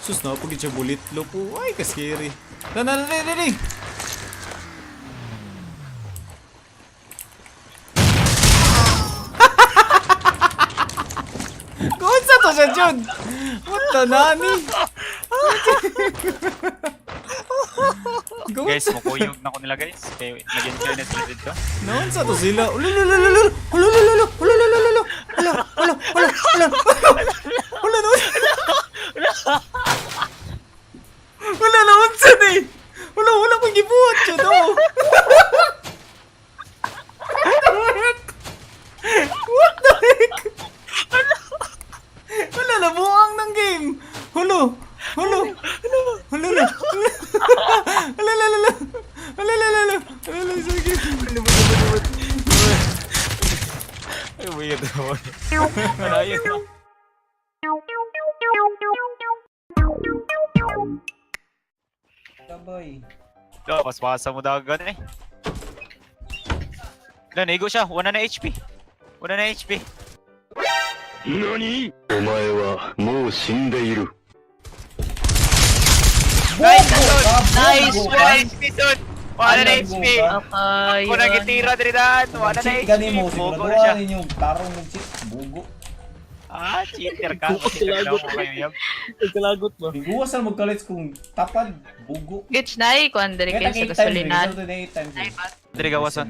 Sus na pagid siya bullet lo po. Ay ka scary. Dali. Kunsa to siya Jud? What the nani? Guys, mukuyog na ko nila guys. Kaya nag-enjoy na sila dito. Naon sa to sila? Wala naman sa ni. Wala kong gibuhat siya to. What the heck? Wala na buang ng game. Hulo. Sige. Ay, weird naman. Malayo na. Sabay. Paspasa mo dagan eh. Nanigo siya, 1 na HP. 1 na HP. NANI?! お前はもう死んでいる。 Nice! Nice! Nice! Bison! 1 na HP. Okay. Ako nagitira din na. 1 na Cheat HP. ka ni mo, Bugo na siya. siguraduhan ninyo tarong ng cheat, bugo. Ah, cheater ka. Cheater daw mo kayo yam. Nagkalagot ba? Biguwas na magkalits kung tapad, bugo. Gits na eh, kung andari Kaya kayo sa 8 times, gasolinan. result na 8 times. Dali gawasan.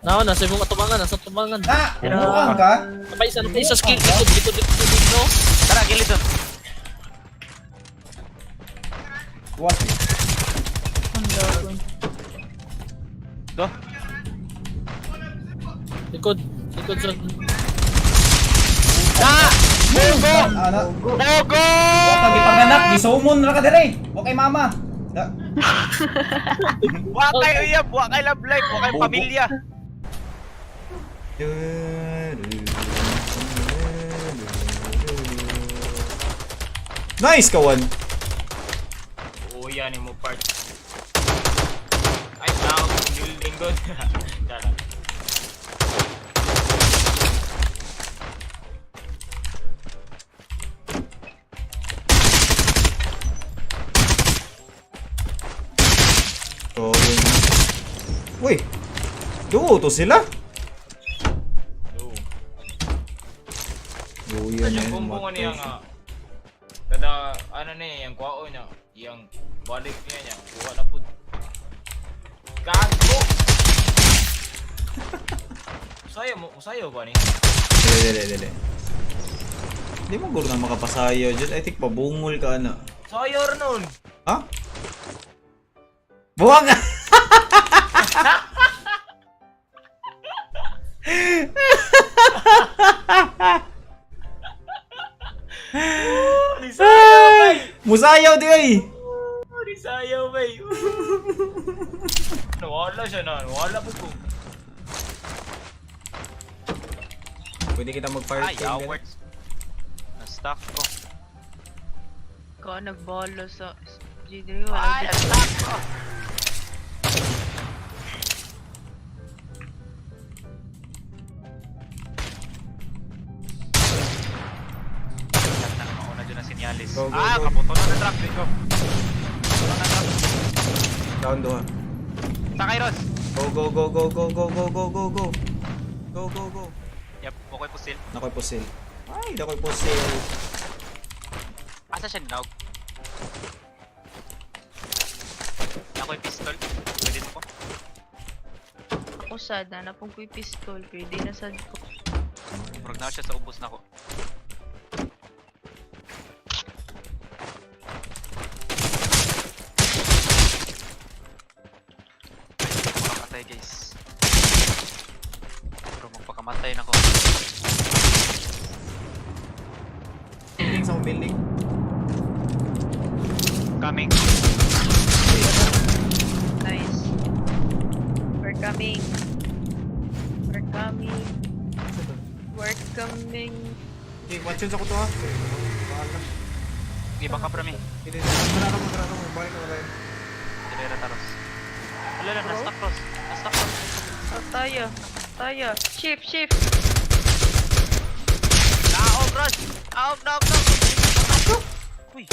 Nasa imong katubangan, nasa tubangan. Na! Buang ka? Napay isa skill dito. Tara, kilit doon. Buwas eh. Do. Likod sa... Ah! Bogo! Ana. Bogo! Huwag kang ipanganak, gisumon na ka dire. Huwag kay mama. Huwag kayo yam! Huwag kayo love life! Huwag kayong Bogo. pamilya! Nice, kawan. Oo, yan yung mo part. Ay, tao, building good. Tara. Uy! Duo to sila? Duo yan Yung bumbungan niya nga. Kada ano niya, yung kwao niya, yung balik niya, kuha na po. Gago! Musayo ba ni? Dili. Di mo guro na makapasayaw dyan. I think pabungol ka na. Sayo rin nun! Ha? Buwag ka! Musayaw di ay! Sayo ba Nawala siya na, nawala po ko. Pwede kita mag-fire Ay, team. awards. Na-stuck ko. Ikaw nagbolo sa GD, wala Ay, dito. na-stuck ko! Mauna dyan ang sinyalis. Go, go, Ah, go. kaputo na na truck. Dito. Kaputo na truck. Down doon. Sakay, Ross! Go. Go. Yep, okay po still. Nakoy pusil. Ay, nakoy pusil. Asa siya naog? Ako'y pistol. Pwede mo ko? Ako sad na pong kuy pistol, pwede na sad ko. Murag na siya sa ubos na ko. Makakatay guys. Pero magpakamatay na ko. Building sa building. Coming. Nice. We're coming. Okay, one chance ako to ha. Bahala. Hindi baka prami. Hindi, marano mo. Balik na wala yun. Dilera taros. Wala, na-stuck cross. Na-stuck cross. Oh, tayo. Shift. Naog cross! Naog! Uy!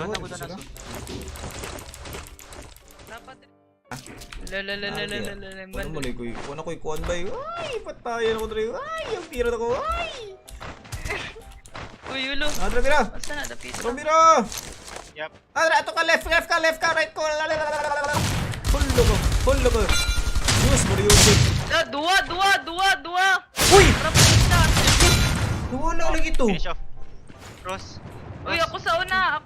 Ganda ko na naso. Dapat. Ah, Lalalalalalalalalala. Ano mo lang ko'y, ano ko'y kuhan ba yun? Ay, patayan ako dre. Ay, ang pira ako. Ay! Uy, ulo. Ah, dre, mira. Asa na dapit? Romero! Yup. Ah, dre, ato ka, left ka, right ko. Hullo ko. Diyos, mo rin yun. Ah, dua. Uy! Para pa isa. Nawala lang ito. Finish off. Cross. Uy, ako sa una.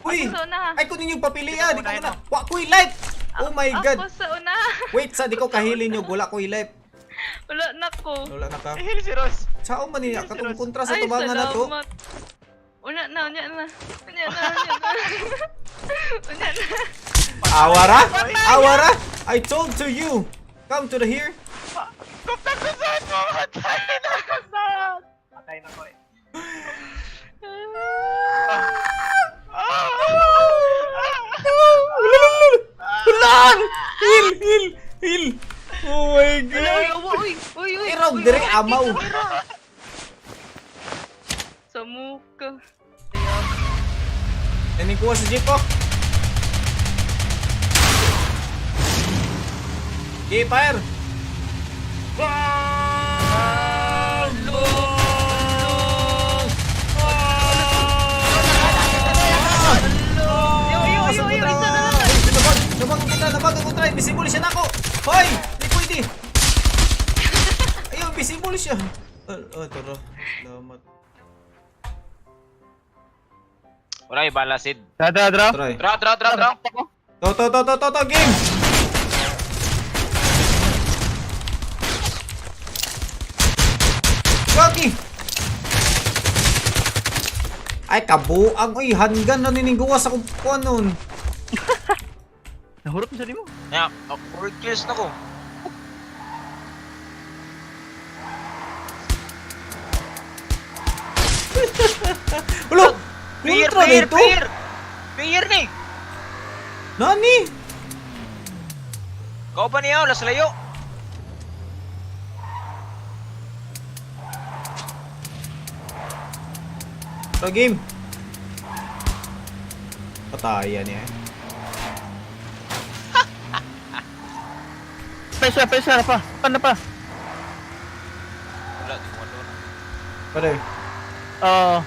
Uy! Ako sa una. Ay, kung ninyo papilian, di ko na. Wa, ko'y life! Oh my Ako God! sa una. Wait, sa di ko kahilin nyo, wala ko'y life. Wala na ko. Wala na ka. Hil si Ross. Saan man niya? Katong kontra sa Ay, tubangan na to. salamat. Unya na. Unya na. Awara! I told to you! Come to the here! Patay na ko eh. Hulaan! Hil! Oh my God! Uy. Irog, dire amaw! Sa muka. Naning kuha sa jeep ko. Okay, fire! Nabagan ko try, visible siya na ako! Hoy! Di pwede! Ayun, visible siya! Tara. Salamat. Wala yung balasid. Dra. Try. Dra. To, game! Gagi! Ay, kabuang! Uy, handgun na nininggawas ako po nun. Nahurot mo sa mo. Yeah, 4 kills na ko. Ulo! Kontra dito? Player ni! Nani? Kau pa niya, las layo. To game. Patayan niya. Pesa pa. Paano pa? Wala, di mo ano. Pare,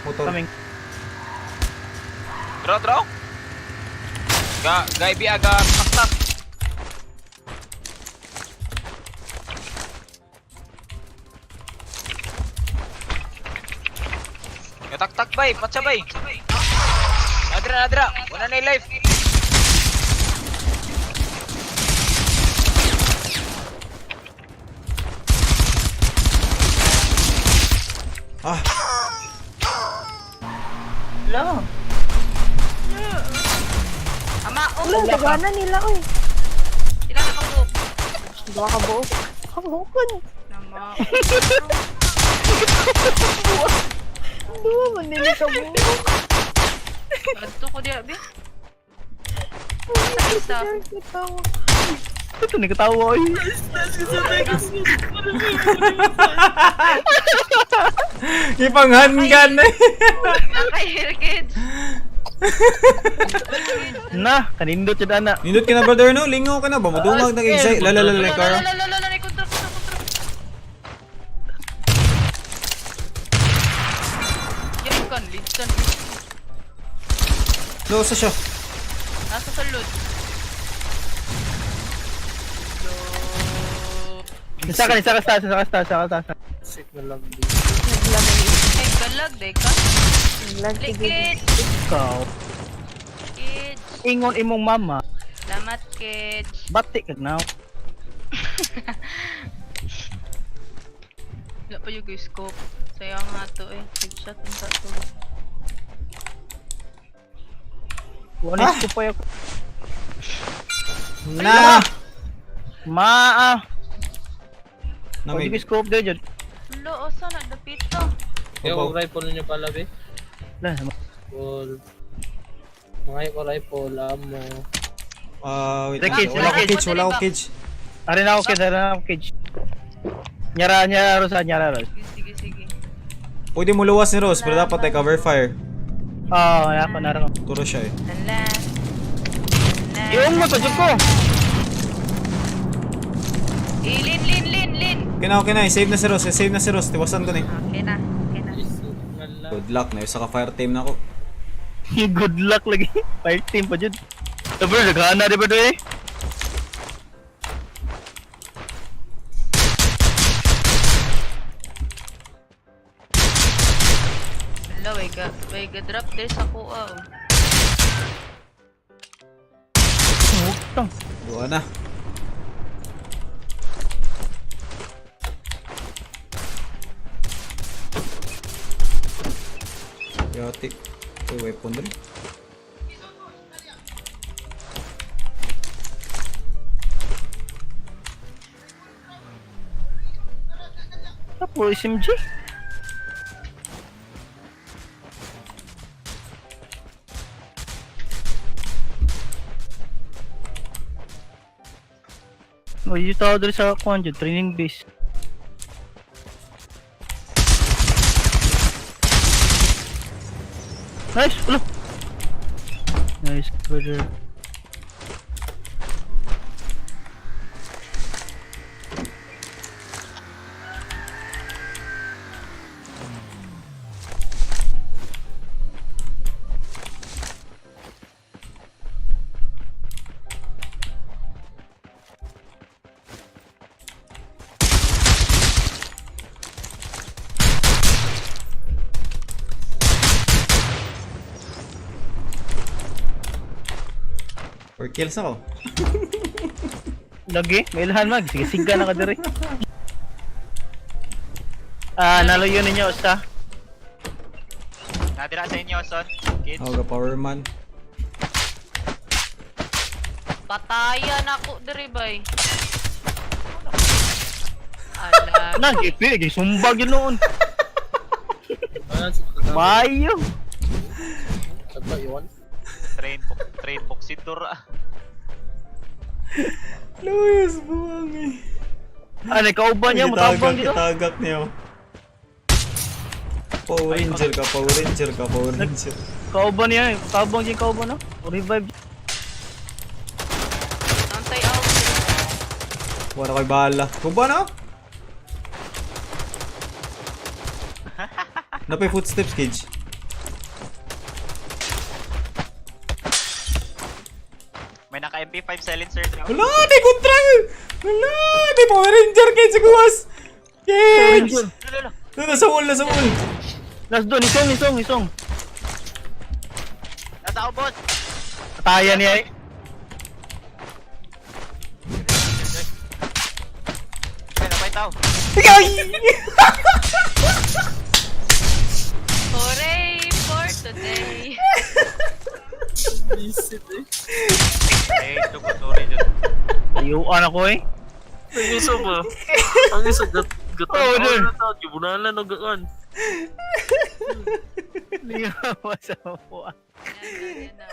motor. Coming. Draw. Gaibi aga tak. Tak bay, patsa bay. Nadra. Wala na yung life. Ah, Ama, Wala, dagana nila, oy. Ilan na pang Dua ka buo. Kabukon. Nama. Dua man nila ka buo. Adto ko dia, be. Isa. Ito nagkatawa oy. ipanghandgan na. Nakahir, kids. Na, kanindot yun ana. Nindot ka na brother no, lingaw ka na ba? Madungag na kay lalalala car. Kontra. Yan kan, lidsan. Losa siya. Nasa salud. Isa ka taas. Signal lang. Ay, galag, deka. Likid. Ikaw. Kids. Ingon imong mama. Salamat, kids. Batik kag now. Wala pa yung scope. Sayang nga to eh. Headshot ang sa to. Wanis ko pa yung Na. maa. Namig. Pwede ko scope din dyan. Lo, osa na dapito. Yung rifle ninyo pala, be. Lah, Full. Mga ko rifle, amo. Wait. Cage, Wala ko cage. cage, wala ko cage. Arin ako cage. Nyara Rosa. Sige. Pwede mo luwas ni Rose, pero dapat ay cover fire. Oo, wala ko, naro ko. Turo siya eh. Lala. Yung mo, tajog ko! Lin. Okay na, save na si Ross, save na si Ross, tiwasan ko na eh. Okay na. Good luck, na isa ka fire team na ako. Good luck lagi. Fire team pa dyan. So bro, naghana rin ba ito eh? Wala, way ga drop there sa kuha. Huwag tang. Buwan na. Yati. Uy, weapon din. Puro SMG. Oh, yung tao dali sa kuhan dyan, training base. Nice! Ulo! Nice, brother. Or kills ako. Lagi, may ilahan mag. Sige, siga na ka diri. Ah, nalo yun ninyo, usta. Nadira sa inyo, son. Kids. Ako ka power man. Patayan ako diri bay. Ala. Nang, ipi, sumbag yun noon. Mayo. Train boxidor ah. Luyas buwang eh. Ano, kauban niya, matabang dito. Itagak niya. Power Ranger ka, Power Ranger ka, Power Ranger. Kauban niya, tabang niya kauban no? Revive. Antay out. Wala ko'y bahala. Kuba na? Napay footsteps, Cage. May naka MP5 silencer niyo. Wala, di kontra! Wala, di Power Ranger, Cage, guwas! Cage! Lalo. Nasa wall, nasa wall. Last doon, isong. Nasa ako, boss. Katayan niya eh. May napay tao. Ay! Hooray for today. Ay, dugo, sorry dyan. Ayuan ako eh. Ang isa ba? Ang isa gatan Oo, dun. na tao, gibunalan o gaan. Hindi nga masama po ah. Yan na.